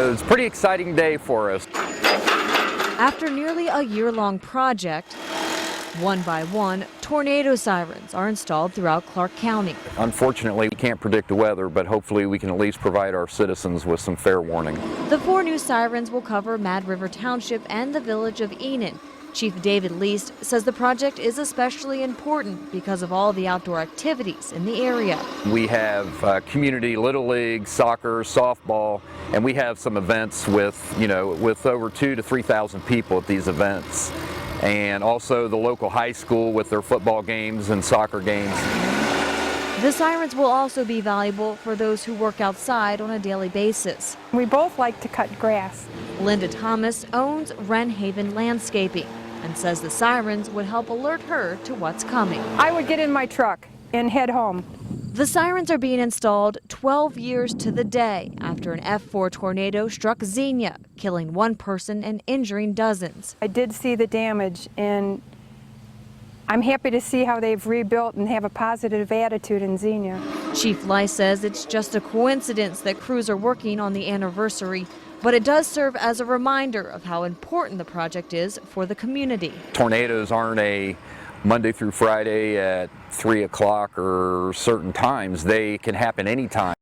It's a pretty exciting day for us. After nearly a year-long project, one by one, tornado sirens are installed throughout Clark County. Unfortunately, we can't predict the weather, but hopefully we can at least provide our citizens with some fair warning. The 4 new sirens will cover Mad River Township and the village of Enon. Chief David Least says the project is especially important because of all the outdoor activities in the area. We have community Little League, soccer, softball, and we have some events with over 2,000 to 3,000 people at these events. And also the local high school with their football games and soccer games. The sirens will also be valuable for those who work outside on a daily basis. We both like to cut grass. Linda Thomas owns Wren Haven Landscaping and says the sirens would help alert her to what's coming. I would get in my truck and head home. The sirens are being installed 12 years to the day after an F4 tornado struck Xenia, killing 1 person and injuring dozens. I did see the damage, and I'm happy to see how they've rebuilt and have a positive attitude in Xenia. Chief Lai says it's just a coincidence that crews are working on the anniversary, but it does serve as a reminder of how important the project is for the community. Tornadoes aren't a Monday through Friday at 3 o'clock or certain times. They can happen anytime.